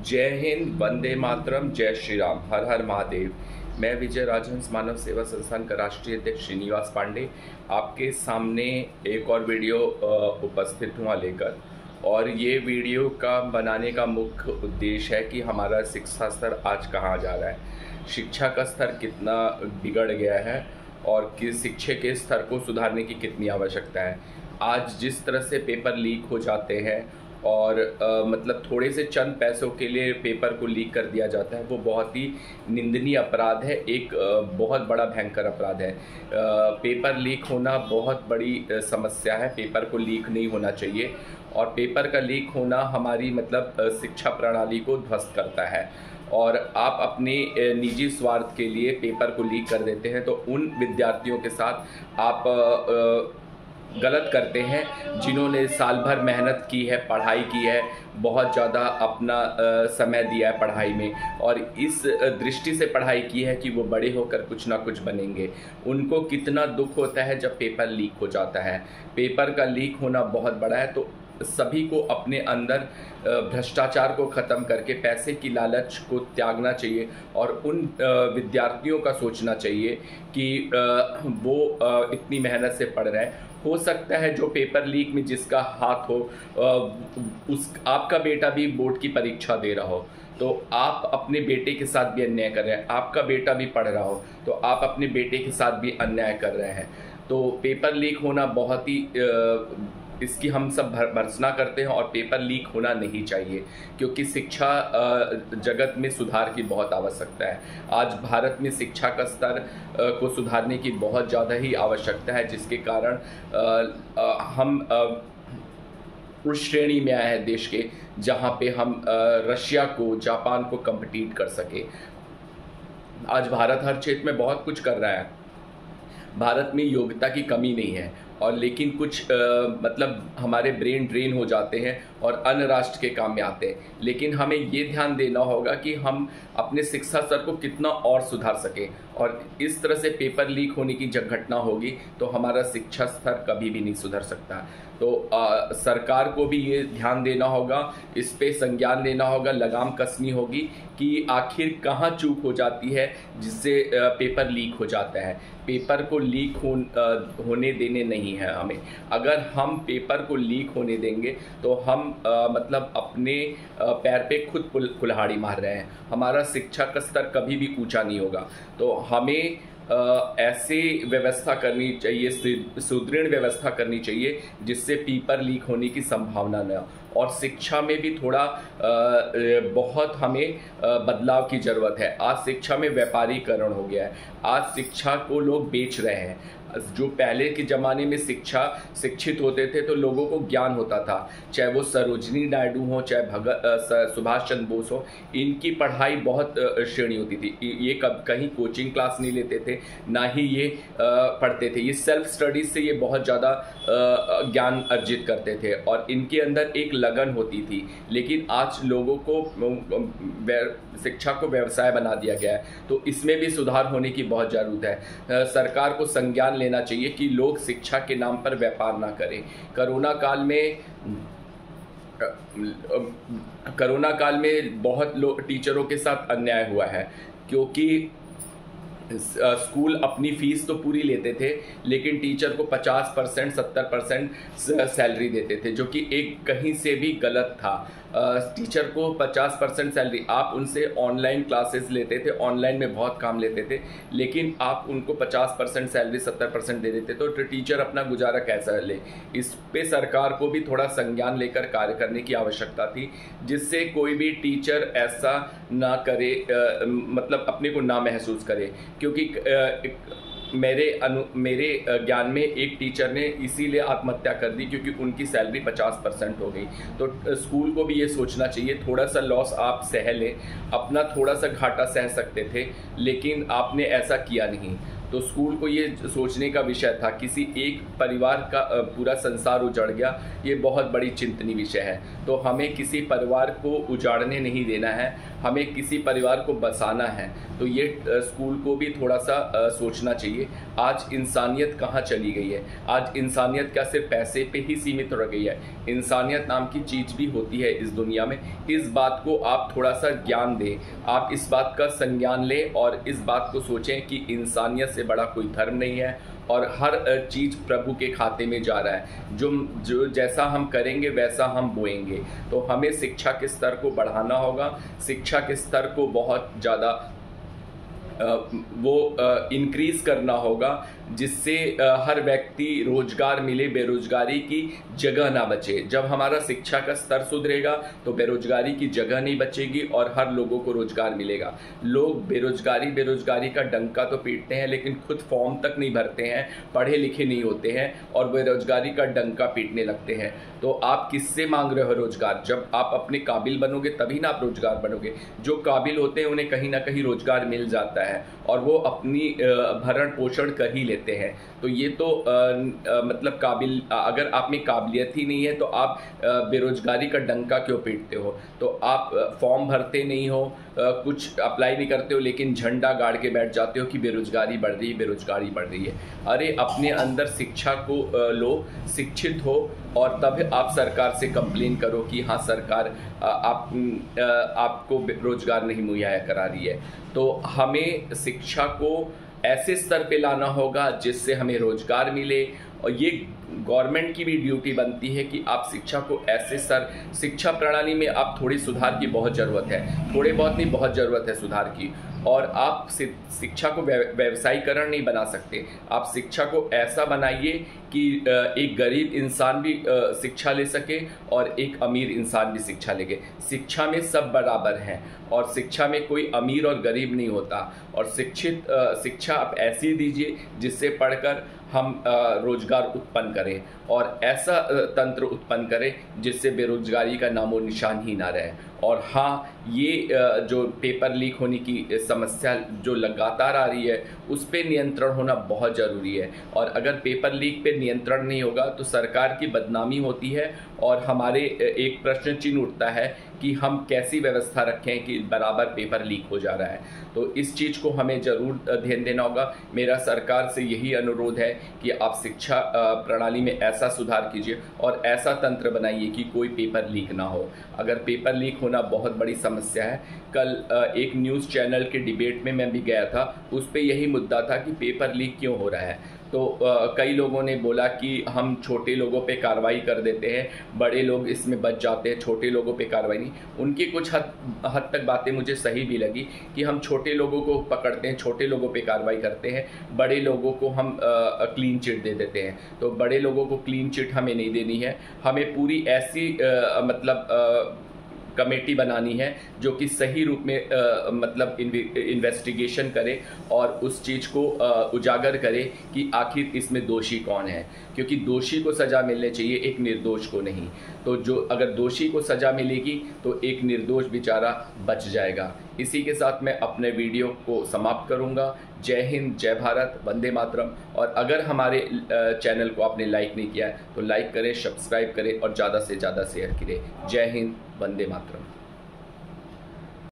जय हिंद, वंदे मातरम, जय श्री राम, हर हर महादेव। मैं विजय राजहंस मानव सेवा संस्थान का राष्ट्रीय अध्यक्ष श्रीनिवास पांडे आपके सामने एक और वीडियो उपस्थित हुआ लेकर। और ये वीडियो का बनाने का मुख्य उद्देश्य है कि हमारा शिक्षा स्तर आज कहाँ जा रहा है, शिक्षा का स्तर कितना बिगड़ गया है और किस शिक्षा के स्तर को सुधारने की कितनी आवश्यकता है। आज जिस तरह से पेपर लीक हो जाते हैं और मतलब थोड़े से चंद पैसों के लिए पेपर को लीक कर दिया जाता है, वो बहुत ही निंदनीय अपराध है, एक बहुत बड़ा भयंकर अपराध है। पेपर लीक होना बहुत बड़ी समस्या है। पेपर को लीक नहीं होना चाहिए और पेपर का लीक होना हमारी मतलब शिक्षा प्रणाली को ध्वस्त करता है। और आप अपने निजी स्वार्थ के लिए पेपर को लीक कर देते हैं तो उन विद्यार्थियों के साथ आप गलत करते हैं जिन्होंने साल भर मेहनत की है, पढ़ाई की है, बहुत ज़्यादा अपना समय दिया है पढ़ाई में और इस दृष्टि से पढ़ाई की है कि वो बड़े होकर कुछ ना कुछ बनेंगे। उनको कितना दुख होता है जब पेपर लीक हो जाता है। पेपर का लीक होना बहुत बड़ा है, तो सभी को अपने अंदर भ्रष्टाचार को ख़त्म करके पैसे की लालच को त्यागना चाहिए और उन विद्यार्थियों का सोचना चाहिए कि वो इतनी मेहनत से पढ़ रहे हैं। हो सकता है जो पेपर लीक में जिसका हाथ हो उस आपका बेटा भी बोर्ड की परीक्षा दे रहा हो, तो आप अपने बेटे के साथ भी अन्याय कर रहे हैं। आपका बेटा भी पढ़ रहा हो तो आप अपने बेटे के साथ भी अन्याय कर रहे हैं। तो पेपर लीक होना बहुत ही इसकी हम सब भर्त्सना करते हैं और पेपर लीक होना नहीं चाहिए, क्योंकि शिक्षा जगत में सुधार की बहुत आवश्यकता है। आज भारत में शिक्षा का स्तर को सुधारने की बहुत ज़्यादा ही आवश्यकता है, जिसके कारण हम उस श्रेणी में आए हैं देश के जहाँ पे हम रशिया को, जापान को कम्पीट कर सके। आज भारत हर क्षेत्र में बहुत कुछ कर रहा है। भारत में योग्यता की कमी नहीं है और लेकिन कुछ मतलब हमारे ब्रेन ड्रेन हो जाते हैं और अन्य राष्ट्र के काम में आते हैं। लेकिन हमें ये ध्यान देना होगा कि हम अपने शिक्षा स्तर को कितना और सुधार सकें, और इस तरह से पेपर लीक होने की जब घटना होगी तो हमारा शिक्षा स्तर कभी भी नहीं सुधर सकता। तो सरकार को भी ये ध्यान देना होगा, इस पे संज्ञान लेना होगा, लगाम कसनी होगी कि आखिर कहाँ चूक हो जाती है जिससे पेपर लीक हो जाता है। पेपर को लीक होने देने नहीं है हमें। अगर हम पेपर को लीक होने देंगे तो हम मतलब अपने पैर पे खुद कुल्हाड़ी मार रहे हैं। हमारा शिक्षा का स्तर कभी भी ऊंचा नहीं होगा। तो हमें ऐसे व्यवस्था करनी चाहिए, सुदृढ़ व्यवस्था करनी चाहिए जिससे पेपर लीक होने की संभावना न हो। और शिक्षा में भी थोड़ा बहुत हमें बदलाव की ज़रूरत है। आज शिक्षा में व्यापारीकरण हो गया है। आज शिक्षा को लोग बेच रहे हैं। जो पहले के ज़माने में शिक्षित होते थे तो लोगों को ज्ञान होता था, चाहे वो सरोजनी नायडू हो, चाहे सुभाष चंद्र बोस हो, इनकी पढ़ाई बहुत श्रेणी होती थी। ये कहीं कोचिंग क्लास नहीं लेते थे, ना ही ये पढ़ते थे। ये सेल्फ स्टडीज से ये बहुत ज़्यादा ज्ञान अर्जित करते थे और इनके अंदर एक लगन होती थी। लेकिन आज लोगों को शिक्षा को व्यवसाय बना दिया गया है, तो इसमें भी सुधार होने की बहुत ज़रूरत है। सरकार को संज्ञान लेना चाहिए कि लोग शिक्षा के नाम पर व्यापार ना करें। कोरोना काल में बहुत लोग टीचरों के साथ अन्याय हुआ है, क्योंकि स्कूल अपनी फीस तो पूरी लेते थे लेकिन टीचर को 50% 70% सैलरी देते थे, जो कि एक कहीं से भी गलत था। टीचर को 50% सैलरी, आप उनसे ऑनलाइन क्लासेस लेते थे, ऑनलाइन में बहुत काम लेते थे, लेकिन आप उनको 50% सैलरी 70% दे देते, तो मतलब अपना गुजारा कैसा ले। इस पे सरकार को भी थोड़ा संज्ञान लेकर कार्य करने की आवश्यकता थी, जिससे कोई भी टीचर ऐसा ना करे, मतलब अपने को ना महसूस करे। क्योंकि मेरे ज्ञान में एक टीचर ने इसीलिए आत्महत्या कर दी क्योंकि उनकी सैलरी 50% हो गई। तो स्कूल को भी ये सोचना चाहिए, थोड़ा सा लॉस आप सह लें, अपना थोड़ा सा घाटा सह सकते थे लेकिन आपने ऐसा किया नहीं। तो स्कूल को ये सोचने का विषय था, किसी एक परिवार का पूरा संसार उजड़ गया, ये बहुत बड़ी चिंतनीय विषय है। तो हमें किसी परिवार को उजाड़ने नहीं देना है, हमें किसी परिवार को बसाना है। तो ये स्कूल को भी थोड़ा सा सोचना चाहिए। आज इंसानियत कहाँ चली गई है? आज इंसानियत क्या सिर्फ पैसे पे ही सीमित रह गई है? इंसानियत नाम की चीज़ भी होती है इस दुनिया में। इस बात को आप थोड़ा सा ज्ञान दें, आप इस बात का संज्ञान लें और इस बात को सोचें कि इंसानियत से बड़ा कोई धर्म नहीं है और हर चीज़ प्रभु के खाते में जा रहा है। जो जैसा हम करेंगे वैसा हम बोएंगे। तो हमें शिक्षा के स्तर को बढ़ाना होगा, शिक्षा के स्तर को बहुत ज़्यादा इंक्रीज करना होगा, जिससे हर व्यक्ति रोजगार मिले, बेरोजगारी की जगह ना बचे। जब हमारा शिक्षा का स्तर सुधरेगा तो बेरोजगारी की जगह नहीं बचेगी और हर लोगों को रोजगार मिलेगा। लोग बेरोजगारी का डंका तो पीटते हैं लेकिन खुद फॉर्म तक नहीं भरते हैं, पढ़े लिखे नहीं होते हैं और बेरोजगारी का डंका पीटने लगते हैं। तो आप किससे मांग रहे हो रोजगार? जब आप अपने काबिल बनोगे तभी ना आप रोजगार बनोगे। जो काबिल होते हैं उन्हें कहीं ना कहीं रोजगार मिल जाता है और वो अपनी भरण पोषण कर ही लेते हैं। तो ये तो मतलब अगर आप में काबिलियत ही नहीं है तो आप बेरोजगारी का डंका क्यों पीटते हो? तो आप फॉर्म भरते नहीं हो, कुछ अप्लाई नहीं करते हो, लेकिन झंडा गाड़ के बैठ जाते हो कि बेरोजगारी बढ़ रही है, बेरोजगारी बढ़ रही है। अरे अपने अंदर शिक्षा को लो, शिक्षित हो और तब आप सरकार से कंप्लेन करो कि हाँ सरकार आपको रोजगार नहीं मुहैया करा रही है। तो हमें शिक्षा को ऐसे स्तर पे लाना होगा जिससे हमें रोजगार मिले और ये गवर्नमेंट की भी ड्यूटी बनती है कि आप शिक्षा को ऐसे शिक्षा प्रणाली में आप थोड़ी सुधार की बहुत ज़रूरत है, थोड़े बहुत नहीं बहुत ज़रूरत है सुधार की। और आप शिक्षा को व्यवसायीकरण नहीं बना सकते। आप शिक्षा को ऐसा बनाइए कि एक गरीब इंसान भी शिक्षा ले सके और एक अमीर इंसान भी शिक्षा ले। शिक्षा में सब बराबर हैं और शिक्षा में कोई अमीर और गरीब नहीं होता। और शिक्षा आप ऐसी दीजिए जिससे पढ़कर हम रोजगार उत्पन्न करें और ऐसा तंत्र उत्पन्न करें जिससे बेरोजगारी का नामो निशान ही ना रहे। और हाँ, ये जो पेपर लीक होने की समस्या जो लगातार आ रही है उस पे नियंत्रण होना बहुत ज़रूरी है। और अगर पेपर लीक पे नियंत्रण नहीं होगा तो सरकार की बदनामी होती है और हमारे एक प्रश्न चिन्ह उठता है कि हम कैसी व्यवस्था रखें कि बराबर पेपर लीक हो जा रहा है। तो इस चीज़ को हमें ज़रूर ध्यान देना होगा। मेरा सरकार से यही अनुरोध है कि आप शिक्षा प्रणाली में ऐसा सुधार कीजिए और ऐसा तंत्र बनाइए कि कोई पेपर लीक ना हो। अगर पेपर लीक होना बहुत बड़ी समस्या है। कल एक न्यूज़ चैनल के डिबेट में मैं भी गया था, उस पे यही मुद्दा था कि पेपर लीक क्यों हो रहा है। तो कई लोगों ने बोला कि हम छोटे लोगों पे कार्रवाई कर देते हैं, बड़े लोग इसमें बच जाते हैं, छोटे लोगों पे कार्रवाई नहीं। उनकी कुछ हद तक बातें मुझे सही भी लगी कि हम छोटे लोगों को पकड़ते हैं, छोटे लोगों पे कार्रवाई करते हैं, बड़े लोगों को हम क्लीन चिट दे देते हैं। तो बड़े लोगों को क्लीन चिट हमें नहीं देनी है, हमें पूरी ऐसी कमेटी बनानी है जो कि सही रूप में मतलब इन्वेस्टिगेशन करे और उस चीज़ को उजागर करे कि आखिर इसमें दोषी कौन है, क्योंकि दोषी को सज़ा मिलनी चाहिए, एक निर्दोष को नहीं। तो अगर दोषी को सज़ा मिलेगी तो एक निर्दोष बेचारा बच जाएगा। इसी के साथ मैं अपने वीडियो को समाप्त करूंगा। जय हिंद, जय भारत, वंदे मातरम। और अगर हमारे चैनल को आपने लाइक नहीं किया है तो लाइक करें, सब्सक्राइब करें और ज़्यादा से ज़्यादा शेयर करें। जय हिंद, वंदे मातरम।